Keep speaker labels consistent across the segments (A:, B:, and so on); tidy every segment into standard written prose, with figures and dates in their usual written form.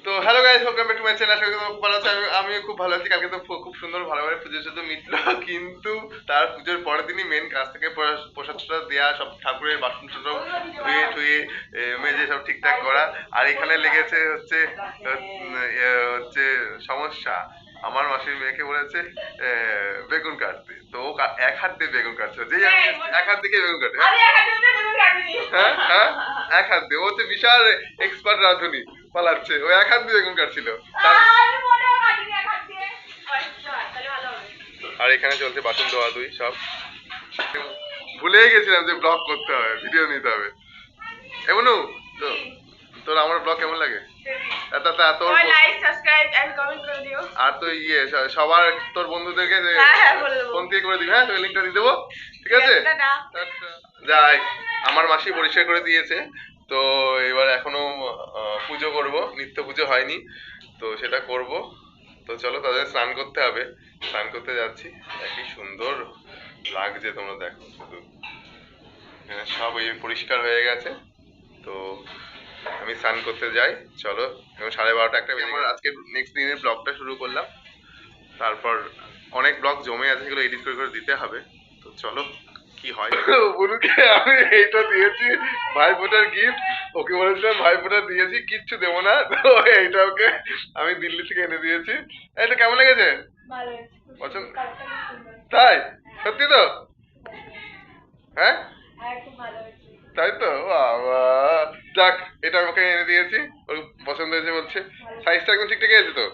A: তো hello guys, welcome back to my channel. আশা করি তোমরা খুব ভালো আছো। আমি খুব ভালো আছি। কালকে তো খুব সুন্দর ভালোভাবে পুজো টুজো মিটলো, কিন্তু তার পুজোর পরের দিনই মেন কাজ থেকে প্রসাদ টসাদ দেওয়া, সব ঠাকুরের বাসন টাসন ধুয়ে টুয়ে মেজে সব ঠিকঠাক করা। আর এখানে লেগেছে হচ্ছে সমস্যা। আমার মাসির মেয়েকে বলেছে বেগুন কাটতে, তো ও এক হাত দিয়ে বেগুন কাটছে, যেই আমি এক হাত দিয়ে বেগুন কাটে। হ্যাঁ হ্যাঁ, এক হাত দিয়ে। ও হচ্ছে বিশাল এক্সপার্ট রাঁধুনি, পালাচ্ছে। ও এক হাত দিয়ে বেগুন কাটছিল। আর এখানে চলছে বাসন ধোয়া ধুই সব। ভুলেই গেছিলাম যে ব্লগ করতে হবে, ভিডিও নিতে হবে। এমনও তো তোর আমার ব্লগ কেমন লাগে? আর তো সবার তোর বন্ধুদেরকে ফোন দিয়ে করে দিবি। হ্যাঁ, তোকে লিঙ্কটা দিয়ে দেবো, ঠিক আছে? যাই, আমার মাসি পরিষ্কার করে দিয়েছে। তো এবার এখনো পুজো করব, নিত্য পুজো হয়নি, তো সেটা করব। তো চলো, তাদের স্নান করতে হবে। স্নান করতে যাচ্ছি। কি সুন্দর লাগছে, তোমরা দেখো শুধু। সব এই পরিষ্কার হয়ে গেছে। তো আমি স্নান করতে যাই। চলো, এখন 12:30 একটা বেজে গেছে। আজকে নেক্সট দিনের ব্লগটা শুরু করলাম। তারপর অনেক ব্লগ জমে আছে, সেগুলো এডিট করে করে দিতে হবে। তো চলো কি হয়। বুনুকে আমি এইটা দিয়েছি ভাইফোঁটার গিফট। ওকে বলেছিলাম ভাইফোঁটা দিয়েছি, কিচ্ছু দেবো না, তো এইটা ওকে আমি দিল্লি থেকে এনে দিয়েছি। এই তো কেমন লেগেছে? পছন্দ? তাই? সত্যি তো? হ্যাঁ, তাই তো? বাবা, যাক, এটা আমাকে এনে দিয়েছি। ওর পছন্দ হয়েছে বলছে। সাইজটা একদম ঠিকঠাক আছে তো?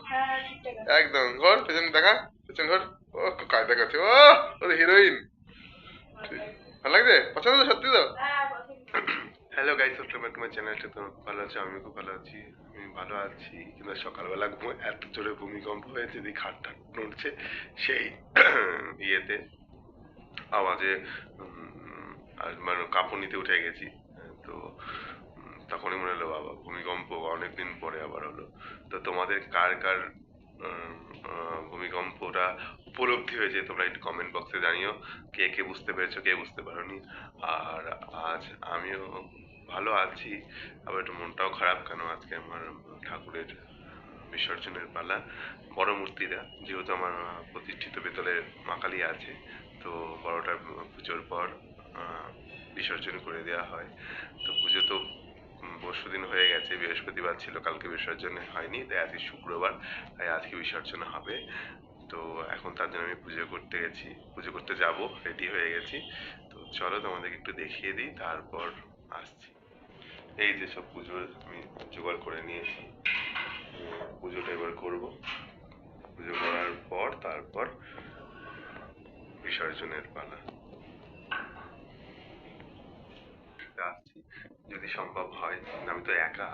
A: একদম। ঘর পেছন দেখা, পেছন ঘর। ও কায়দা করছে। ও হিরোইন। ভালো লাগছে? পছন্দ তো? সত্যি তো? Hello guys, welcome back to my channel. তোমরা খুব ভালো আছো, আমি খুব ভালো আছি। আমি ভালো আছি, কিন্তু সকালবেলা এত জোরে ভূমিকম্প হয়েছে যে খাটটা নড়ছে সেই ইয়েতে, আওয়াজে। আর মানে কাঁপুনিতে উঠে গেছি। তো তখনই মনে হলো বাবা, ভূমিকম্প অনেকদিন পরে আবার হলো। তো তোমাদের কার কার ভূমিকম্পটা উপলব্ধি হয়েছে তোমরা একটু কমেন্ট বক্সে জানিও। কে কে বুঝতে পেরেছো, কে বুঝতে পারোনি। আর আজ আমিও ভালো আছি, আবার একটু মনটাও খারাপ। কেন, আজকে আমার ঠাকুরের বিসর্জনের পালা। বড় মূর্তিটা যেহেতু আমার প্রতিষ্ঠিত বেতলের মা কালী আছে, তো বড়টা পুজোর পর বিসর্জন করে দেওয়া হয়। তো পুজো তো পরশুদিন হয়ে গেছে, বৃহস্পতিবার ছিল, কালকে বিসর্জন হয়নি, তাই আজকে শুক্রবার, তাই আজকে বিসর্জন হবে। তো এখন তার জন্য আমি পুজো করতে গেছি, পুজো করতে যাব, রেডি হয়ে গেছি। তো চলো তোমাদেরকে একটু দেখিয়ে দিই, তারপর আসছি। এই যে সব পুজোর আমি জোগাড় করে নিয়েছি। পুজোটা এবার করব। পুজো করার পর তারপর বিসর্জনের পালা। আসছি, যদি সম্ভব হয়। আমি তো একা,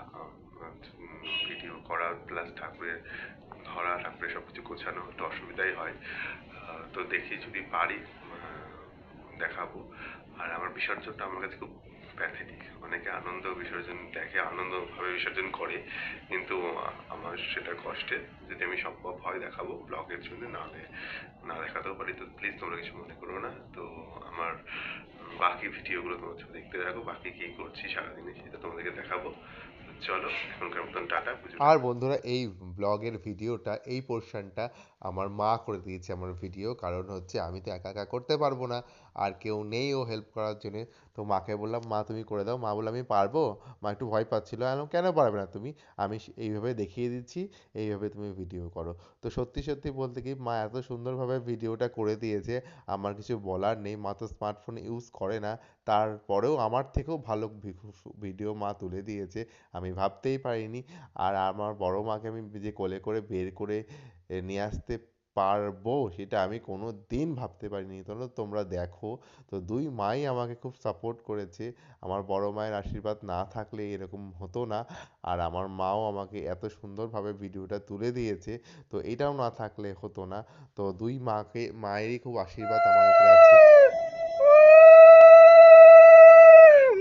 A: ভিডিও করা প্লাস ঠাকুরের ধরা, ঠাকুরের সবকিছু গোছানো একটু অসুবিধাই হয়। তো দেখি যদি পারি দেখাবো। আর আমার বিসর্জনটা আমার কাছে খুব প্যাথেটিক। অনেকে আনন্দ বিসর্জন দেখে, আনন্দভাবে বিসর্জন করে, কিন্তু আমার সেটা কষ্টে। যদি আমি সম্ভব হয় দেখাবো ব্লগের জন্য, নাহলে না দেখাতেও পারি। তো প্লিজ তোমরা কিছু মনে করো না। তো আমার বাকি ভিডিওগুলো তোমরা দেখতে থাকো, বাকি কি করছি সারাদিনে সেটা তোমাদেরকে দেখাবো। চলো, এখনকার মতন টাটা। আর বন্ধুরা, এই ব্লগের ভিডিওটা, এই পোর্শনটা আমার মা করে দিয়েছে আমার ভিডিও। কারণ হচ্ছে আমি তো একা একা করতে পারবো না, আর কেউ নেই ও হেল্প করার জন্য। তো মাকে বললাম, মা তুমি করে দাও। মা বললো, আমি পারবো। মা একটু ভয় পাচ্ছিল। আমি বললাম, কেন পারবে না তুমি? আমি এইভাবে দেখিয়ে দিচ্ছি, এইভাবে তুমি ভিডিও করো। তো সত্যি সত্যি বলতে কি, মা এত সুন্দরভাবে ভিডিওটা করে দিয়েছে, আমার কিছু বলার নেই। মা তো স্মার্টফোন ইউজ করে না, তারপরেও আমার থেকেও ভালো ভিডিও মা তুলে দিয়েছে। আমি ভাবতেই পারিনি। আর আমার বড় মাকে আমি যে কোলে করে বের করে নিয়ে আসতে পারবো, সেটা আমি কোনো দিন ভাবতে পারিনি। তোমরা দেখো, তো দুই মাই আমাকে খুব সাপোর্ট করেছে। আমার বড় মায়ের আশীর্বাদ না থাকলে এরকম হতো না। আর আমার মাও আমাকে এত সুন্দরভাবে ভিডিওটা তুলে দিয়েছে, তো এটাও না থাকলে হতো না। তো দুই মায়েরই খুব আশীর্বাদ আমার উপরে আছে।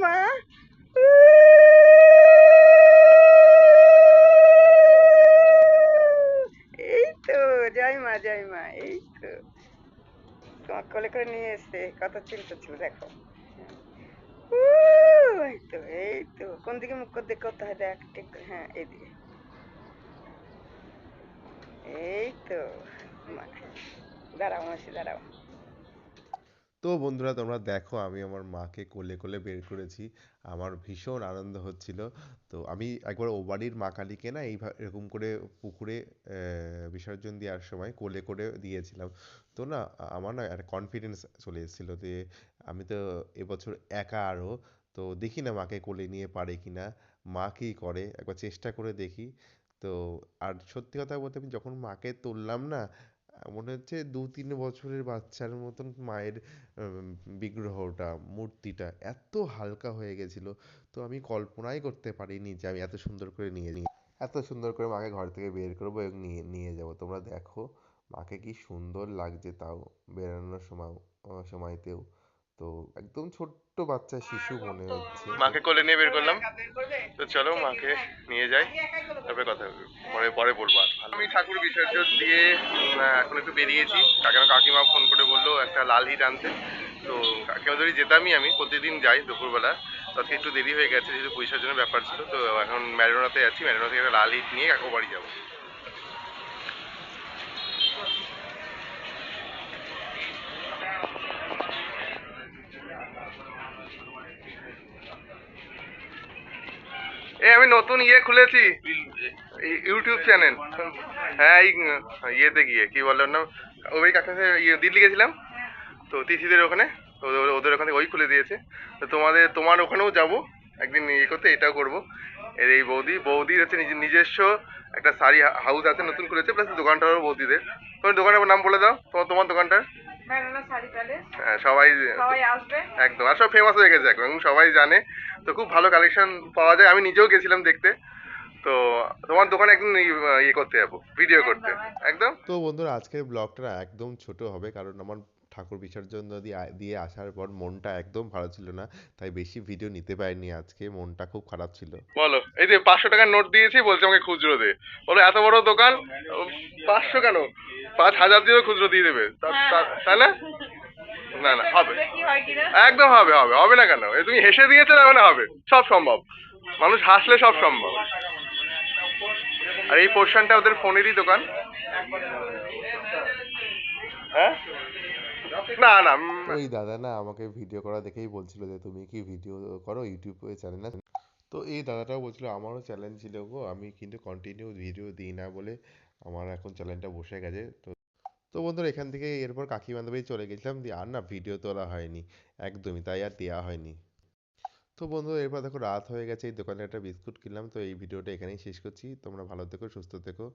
A: মা, এই তো, জয় মা, জয় মা। এই তো তোমার কোলে করে নিয়ে এসছে, কত চিন্তা ছিল দেখো। এই তো, এই তো, কোন দিকে মুখ করে দেখতে হয়, দেখ ঠিক। হ্যাঁ, এইদিকে।
B: এই তো দাঁড়াও মাসি দাঁড়াও।
C: তো বন্ধুরা তোমরা দেখো আমি আমার মাকে কোলে কোলে বের করেছি। আমার ভীষণ আনন্দ হচ্ছিল। তো আমি একবার ও বাড়ির মা কালীকে না এরকম করে পুকুরে বিসর্জন দেওয়ার সময় কোলে করে দিয়েছিলাম। তো না আমার না একটা কনফিডেন্স চলে এসেছিল যে আমি তো এবছর একা আরো, তো দেখি না মাকে কোলে নিয়ে পারে কিনা, মা কি করে একবার চেষ্টা করে দেখি। তো আর সত্যি কথা বলতে আমি যখন মাকে তুললাম না, মনে হচ্ছে ২-৩ বছরের বাচ্চার মতন মায়ের উম, বিগ্রহটা, মূর্তিটা এত হালকা হয়ে গেছিল। তো আমি কল্পনাই করতে পারিনি যে আমি এত সুন্দর করে মাকে ঘর থেকে বের করবো এবং নিয়ে নিয়ে যাব। তোমরা দেখো মাকে কি সুন্দর লাগছে, তাও বেরানোর সময়তেও। তো একদম ছোট্ট বাচ্চা শিশু মনে হচ্ছে।
A: মাকে কোলে নিয়ে বের করলাম। তো চলো মাকে নিয়ে যাই, তারপরে কথা হবে, পরে পরে বলবো। আর ভালো, আমি ঠাকুর বিসর্জন দিয়ে এখন একটু বেরিয়েছি। কাকিমা ফোন করে বললো একটা লাল হিট আনতে। তো কাকিমা ধরে যেতামই, আমি প্রতিদিন যাই দুপুরবেলা। তো আজকে একটু দেরি হয়ে গেছে যেহেতু বিসর্জনের ব্যাপার ছিল। তো এখন ম্যারিনোনাতে যাচ্ছি, ম্যারিনোনা থেকে একটা লাল হিট নিয়ে কাকু বাড়ি যাবো। আমি নতুন খুলেছি, ইউটিউব চ্যানেল। হ্যাঁ, এই ইয়েতে গিয়ে কি বলে ওর নাম, ওই কাছে দিল্লি গেছিলাম তো তিথিদের ওখানে। তো ওদের ওখানে ওই খুলে দিয়েছে। তো তোমার ওখানেও যাব একদিন, করতে এটাও করবো। এই বৌদির হচ্ছে নিজস্ব একটা শাড়ি হাউস আছে, নতুন খুলেছে, প্লাস দোকানটাও বৌদিদের। তোমার দোকানের নাম বলে দাও, তোমার দোকানটার। হ্যাঁ, সবাই আসবে একদম, আর সব ফেমাস হয়ে গেছে এখন, সবাই জানে। তো খুব ভালো কালেকশন পাওয়া যায়, আমি নিজেও গেছিলাম দেখতে। তো তোমার দোকানে একদিন করতে যাবো, ভিডিও করতে। একদম।
C: তো বন্ধুরা আজকের ব্লগটা না একদম ছোট হবে, কারণ আমার ঠাকুর বিসর্জন দিয়ে আসার পর মনটা একদম ভালো ছিল না, তাই বেশি ভিডিও নিতে পারিনি আজকে, মনটা খুব খারাপ ছিল।
A: বলো, এই যে 500 টাকার নোট দিয়েছি, বলছে আমাকে খুচরো দে। বলো এত বড় দোকান, 500 কেন, 5,000 দিয়েও খুচরো দিয়ে দেবে, তাই না? না না, হবে, একদম হবে, হবে হবে না কেন? তুমি হেসে দিয়েছো, না মানে হবে, সব সম্ভব। মানুষ হাসলে সব সম্ভব। আর এই পোর্শনটা ওদের ফোনেরই দোকান। হ্যাঁ, না না,
C: তো এই দাদা না আমাকে ভিডিও করা দেখেই বলছিল যে তুমি কি ভিডিও করো ইউটিউব চ্যানেল না। তো এই দাদাটাও বলছিল আমারও চ্যানেল ছিল গো, আমি কিন্তু কন্টিনিউ ভিডিও দিই না বলে আমার এখন চ্যানেলটা বসে গেছে। তো তো বন্ধুরা এখান থেকে এরপর কাকিমা বাড়ি চলে গেছিলাম, দিয়ে আর না ভিডিও তোলা হয়নি একদমই, তাই আর দেওয়া হয়নি। তো বন্ধু এরপর দেখো রাত হয়ে গেছে, এই দোকানে একটা বিস্কুট কিনলাম। তো এই ভিডিওটা এখানেই শেষ করছি, তোমরা ভালো থেকো সুস্থ থেকো।